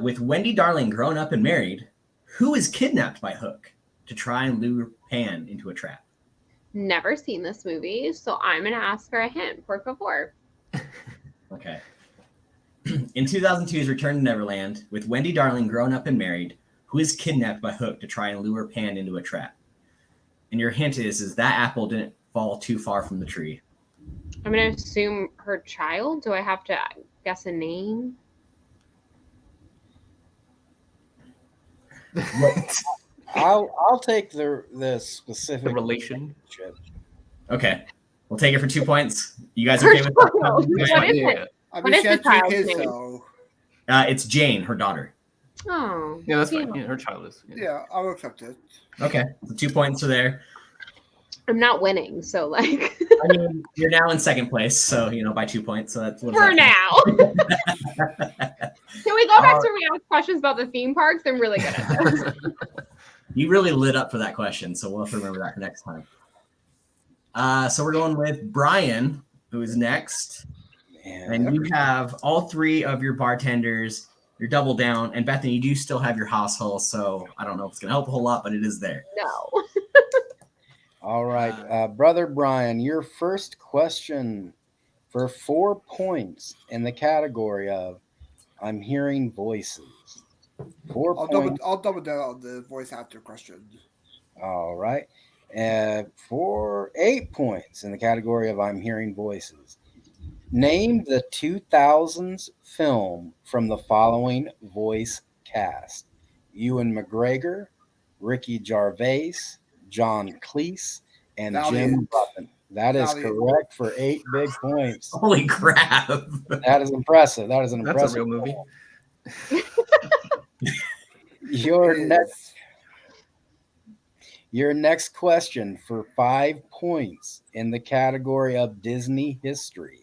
with Wendy Darling grown up and married, who is kidnapped by Hook to try and lure Pan into a trap? Never seen this movie, so I'm gonna ask for a hint. Por favor. Okay. In 2002's Return to Neverland, with Wendy Darling grown up and married, who is kidnapped by Hook to try and lure Pan into a trap? And your hint is that apple didn't fall too far from the tree. I'm gonna assume her child. Do I have to guess a name? I'll take the specific The relation. Okay. We'll take it for 2 points. You guys okay with that? What is it? I What mean, is she the has three child's kids, name? so It's Jane, her daughter. Oh, Yeah, that's fine. Yeah, her child is. yeah, I'll accept it. Okay. So 2 points are there. I'm not winning, so like I mean, you're now in second place, so by 2 points. So that's for now. Can we go back to we ask questions about the theme parks? I'm really good at this. You really lit up for that question, so we'll have to remember that for next time. So we're going with Brian, who is next. Man, And you have all three of your bartenders. You're double down. And Bethany, you do still have your house hull, so I don't know if it's going to help a whole lot, but it is there. No. all right, brother Brian, your first question for 4 points in the category of I'm hearing voices. 4 points. I'll double down on the voice actor question. All right. For 8 points in the category of I'm hearing voices. Name the 2000s film from the following voice cast: Ewan McGregor, Ricky Gervais, John Cleese, and Jim Valiant. Buffett. That is Valiant. correct for 8 big points. Holy crap. That is impressive. That is an That's impressive a real movie. Your next question for 5 points in the category of Disney history.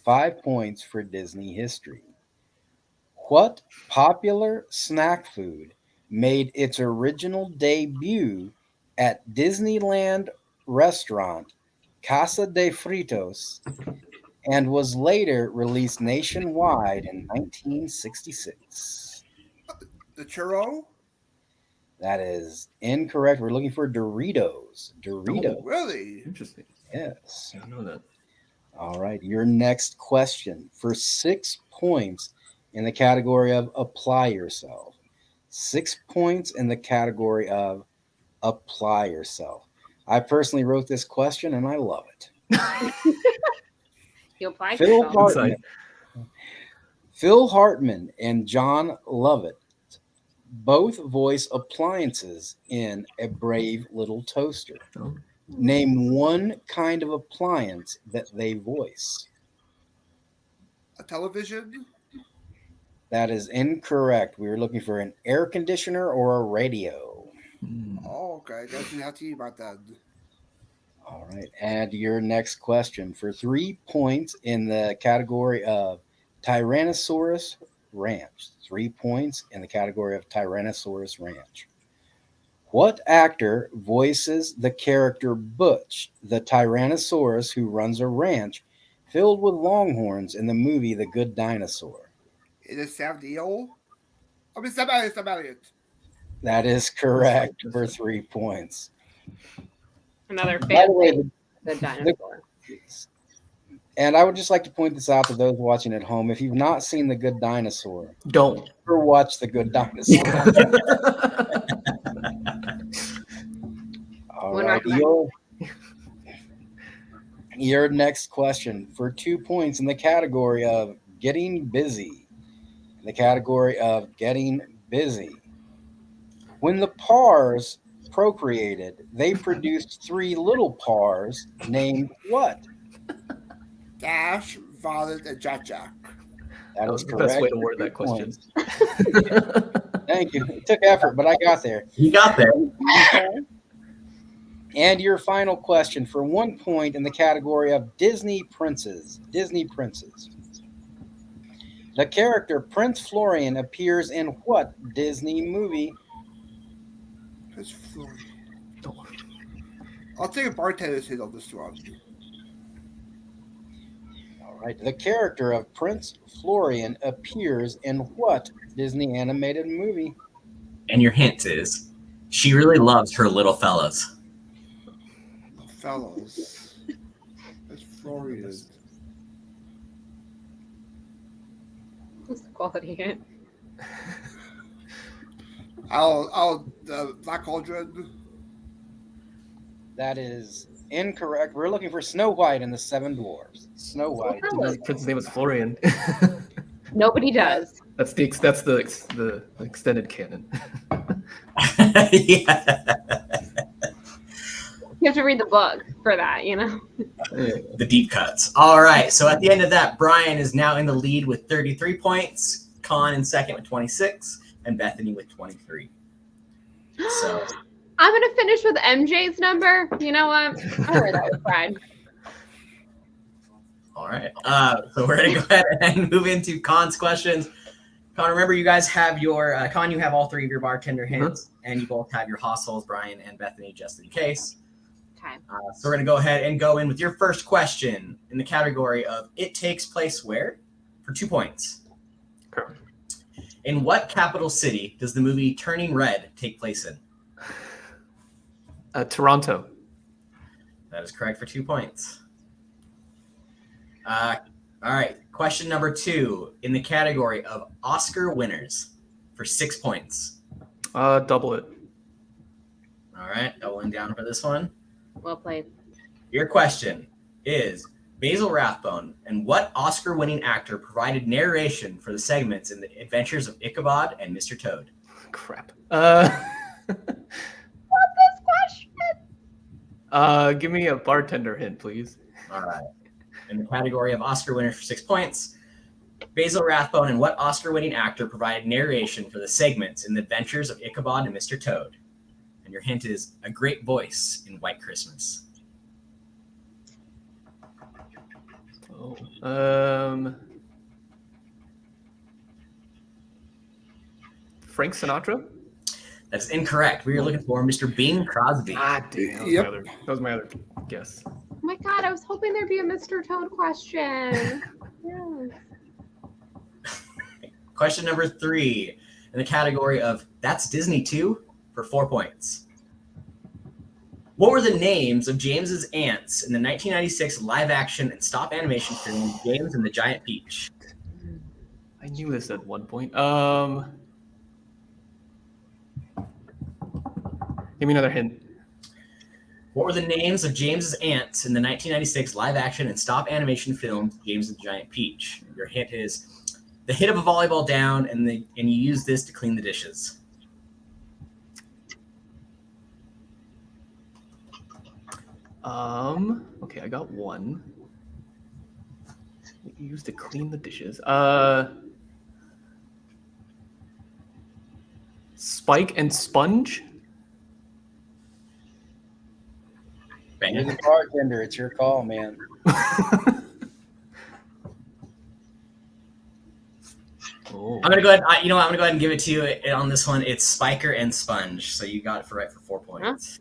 5 points for Disney history. What popular snack food made its original debut at Disneyland restaurant Casa de Fritos and was later released nationwide in 1966? The churro? That is incorrect. We're looking for Doritos. Doritos. Oh, really? Interesting. Yes. I don't know that. All right. Your next question for 6 points in the category of apply yourself. 6 points in the category of apply yourself. I personally wrote this question and I love it. You applied Phil yourself. Hartman, Phil Hartman and John Lovett both voice appliances in A Brave Little Toaster. Oh. Name one kind of appliance that they voice. A television? That is incorrect. We were looking for an air conditioner or a radio. Oh, okay. I guess you have to eat about that. All right. And your next question for 3 points in the category of Tyrannosaurus Ranch. 3 points in the category of Tyrannosaurus Ranch. What actor voices the character Butch, the Tyrannosaurus who runs a ranch filled with longhorns in the movie The Good Dinosaur? It is Sam Neill? I mean, Sam Elliott. That is correct for 3 points. Another By the way, fan. The dinosaur. and I would just like to point this out to those watching at home. If you've not seen The Good Dinosaur, Don't. or watch The Good Dinosaur. All One right. recommend. Your next question for 2 points in the category of getting busy. In the category of getting busy. When the Pars procreated, they produced 3 little Pars named what? Dash, Violet, and Jack Jack. That That was is the best way correct to for word 2 that question. points. Thank you. It took effort, but I got there. You got there. And your final question for 1 point in the category of Disney princes. Disney princes. The character Prince Florian appears in what Disney movie? Prince Florian. I'll take a bartender's hit on this one. All right. The character of Prince Florian appears in what Disney animated movie? And your hint is, she really loves her little fellas. Fellows. That's Florian. What's the quality hit? Black Cauldron. That is incorrect. We're looking for Snow White and the Seven Dwarfs. Snow White. The prince's name is Florian. Nobody does. That's the extended canon. Yeah. You have to read the book for that, you know? The deep cuts. All right. So at the end of that, Brian is now in the lead with 33 points, Con in second with 26, and Bethany with 23. So I'm going to finish with MJ's number. You know what? I wear that with pride. all right. So we're gonna go ahead and move into Con's questions. Con, remember you guys have your Con. You have all three of your bartender hints, and you both have your hostels, Brian and Bethany, just in case. Okay. So we're gonna go ahead and go in with your first question in the category of "It takes place where?" for 2 points. Correct. In what capital city does the movie Turning Red take place in? Toronto. That is correct for 2 points. All right. Question number 2 in the category of Oscar winners for 6 points. Double it. All right. Doubling down for this one. Well played. Your question is Basil Rathbone and what Oscar-winning actor provided narration for the segments in The Adventures of Ichabod and Mr. Toad? Crap. This question. Give me a bartender hint, please. All right. In the category of Oscar winners for 6 points, Basil Rathbone and what Oscar-winning actor provided narration for the segments in The Adventures of Ichabod and Mr. Toad? And your hint is a great voice in White Christmas. Frank Sinatra? That's incorrect. We were looking for Mr. Bing Crosby. Ah, damn. Yep. That was my other guess. Oh my God, I was hoping there'd be a Mr. Toad question. Yes. Question number 3 in the category of That's Disney Too for 4 points. What were the names of James's aunts in the 1996 live-action and stop animation film James and the Giant Peach? I knew this at one point. Give me another hint. What were the names of James's aunts in the 1996 live-action and stop animation film James and the Giant Peach? Your hint is the hit of a volleyball down, and you use this to clean the dishes. Okay, I got one. Used to clean the dishes. Spike and Sponge? Bang You're it. the bartender. It's your call, man. Oh. I'm gonna go ahead. I'm gonna go ahead and give it to you on this one. It's Spiker and Sponge, so you got it right for 4 points.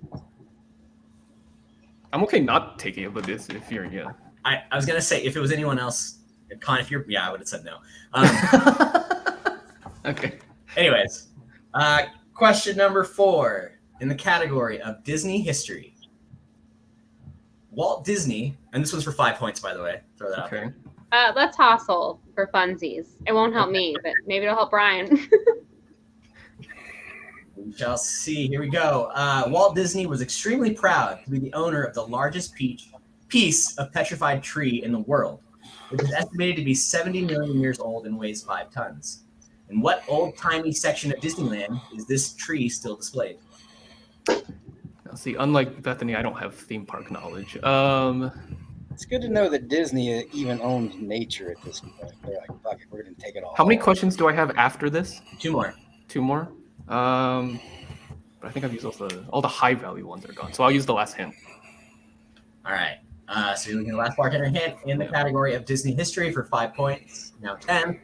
I'm okay not taking it, but if you're, yeah. I was gonna say if it was anyone else, Con, if you're, yeah, I would have said no. Okay. Anyways, question number 4 in the category of Disney history. Walt Disney, and this one's for 5 points, by the way. Throw that out there. Okay. Let's hustle for funsies. It won't help me, but maybe it'll help Brian. We shall see. Here we go. Walt Disney was extremely proud to be the owner of the largest piece of petrified tree in the world. It is estimated to be 70 million years old and weighs 5 tons. In what old-timey section of Disneyland is this tree still displayed? Now, see, unlike Bethany, I don't have theme park knowledge. It's good to know that Disney even owns nature at this point. They're like, fuck it, we're going to take it all. How many questions do I have after this? 2 more. 2 more? But I think I've used all the high value ones are gone. So I'll use the last hint. All right. So you're looking at the last bartender hint in the category of Disney history for 5 points. Now 10.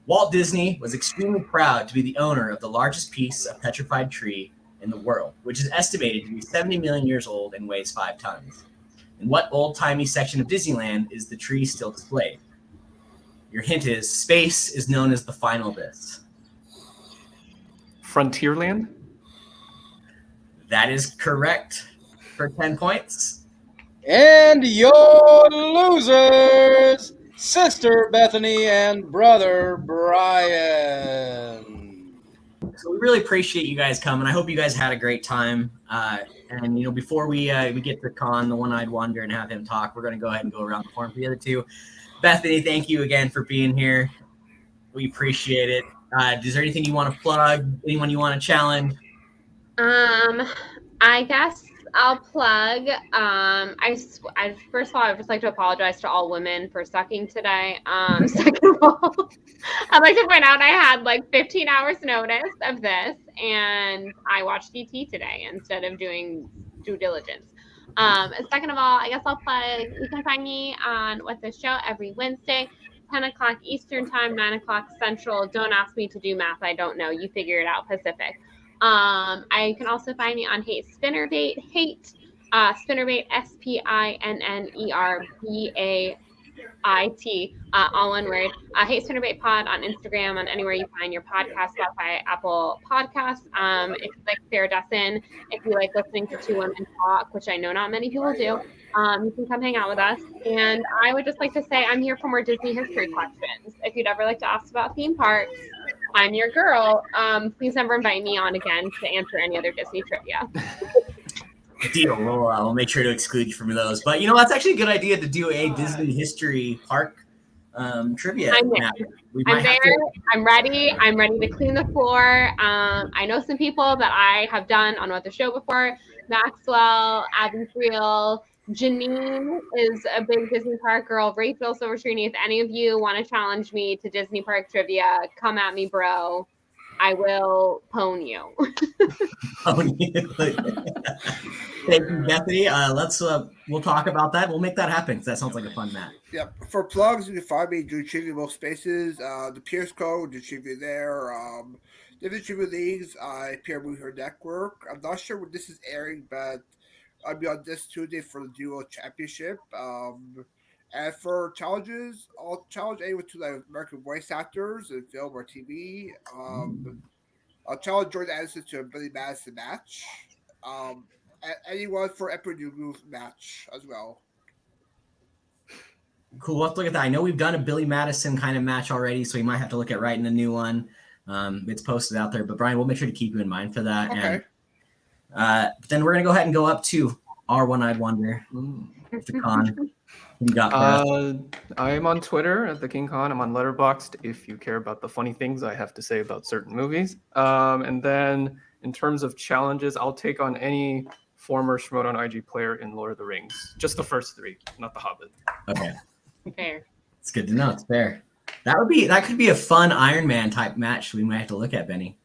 Walt Disney was extremely proud to be the owner of the largest piece of petrified tree in the world, which is estimated to be 70 million years old and weighs 5 tons. In what old-timey section of Disneyland is the tree still displayed? Your hint is space is known as the final abyss. Frontierland? That is correct for 10 points. And your losers, Sister Bethany and Brother Brian. So we really appreciate you guys coming. I hope you guys had a great time. And before we get to Con, the One-Eyed Wonder, and have him talk, we're going to go ahead and go around the horn for the other two. Bethany, thank you again for being here. We appreciate it. Is there anything you want to plug? Anyone you want to challenge? I guess I'll plug. First of all, I'd just like to apologize to all women for sucking today. Second of all, I'd like to point out I had like 15 hours notice of this, and I watched ET today instead of doing due diligence. Second of all, I guess I'll plug. You can find me on What the Show every Wednesday, 10 o'clock Eastern Time, 9 o'clock Central. Don't ask me to do math. I don't know. You figure it out, Pacific. I can also find me on Hate Spinnerbait, Spinnerbait, SPINNERBAIT, all one word. Hate Spinnerbait Pod on Instagram, on anywhere you find your podcast, Spotify, Apple Podcasts. If you like Faradessin, if you like listening to two women talk, which I know not many people do, you can come hang out with us. And I would just like to say I'm here for more Disney history questions. If you'd ever like to ask about theme parks, I'm your girl. Please never invite me on again to answer any other Disney trivia. Deal. We'll make sure to exclude you from those. But that's actually a good idea to do a Disney history park trivia. I'm there. I'm ready. I'm ready to clean the floor. I know some people that I have done on What the Show before. Maxwell, Abby Friel, Janine is a big Disney park girl. Rachel Silverstream. If any of you want to challenge me to Disney park trivia, come at me, bro. I will pwn you. Thank you, Bethany. We'll talk about that. We'll make that happen because that sounds like a fun match. Yep. For plugs, you can find me doing trivia most spaces. The Pierce Code, do trivia there. Different trivia leagues. I appear with her network. I'm not sure when this is airing, but I'll be on this Tuesday for the Duo Championship. And for challenges, I'll challenge anyone to like American voice actors in film or TV. I'll challenge Jordan Anderson to a Billy Madison match. Anyone for Emperor New Groove match as well. Cool. We'll have to look at that. I know we've done a Billy Madison kind of match already, so we might have to look at writing a new one. It's posted out there, but Brian, we'll make sure to keep you in mind for that. Okay. And then we're gonna go ahead and go up to our One-Eyed Wonder, the Con. What you got for us? I'm on Twitter at the King Khan. I'm on Letterboxd if you care about the funny things I have to say about certain movies. And then in terms of challenges, I'll take on any former Schmodown IG player in Lord of the Rings. Just the first 3, not the Hobbit. Okay. Fair. It's good to know. It's fair. That could be a fun Iron Man type match we might have to look at, Benny.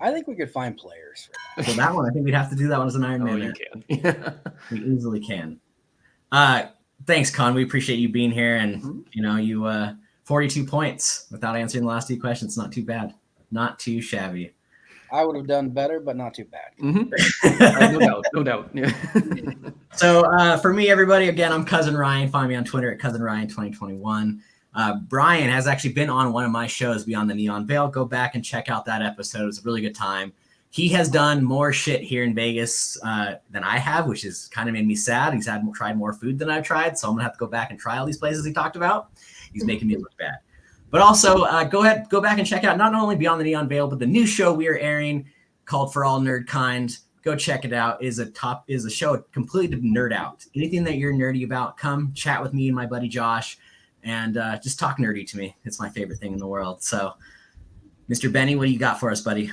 I think we could find players for that. So that one, I think we'd have to do that one as an Iron Man. You can. We easily can. Thanks, Con. We appreciate you being here, and you 42 points without answering the last 2 questions. Not too bad. Not too shabby. I would have done better, but not too bad. No doubt. Yeah. So for me, everybody, again, I'm Cousin Ryan. Find me on Twitter at Cousin Ryan 2021. Brian has actually been on one of my shows, Beyond the Neon Veil. Go back and check out that episode. It was a really good time. He has done more shit here in Vegas than I have, which has kind of made me sad. He's tried more food than I've tried, so I'm gonna have to go back and try all these places he talked about. He's making me look bad. But also, go back and check out not only Beyond the Neon Veil, but the new show we are airing called For All Nerd Kind. Go check it out. Is a show completely to nerd out. Anything that you're nerdy about, come chat with me and my buddy Josh, and just talk nerdy to me. It's my favorite thing in the world. So, Mr. Benny, what do you got for us, buddy?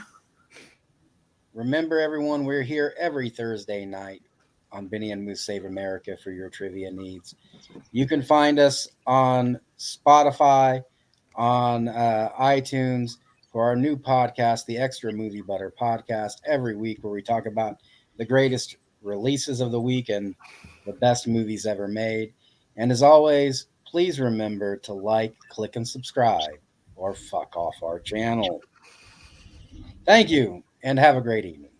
Remember, everyone, we're here every Thursday night on Benny and Moose Save America for your trivia needs. You can find us on Spotify, on iTunes, for our new podcast, the Extra Movie Butter Podcast, every week where we talk about the greatest releases of the week and the best movies ever made. And as always, please remember to like, click, and subscribe, or fuck off our channel. Thank you, and have a great evening.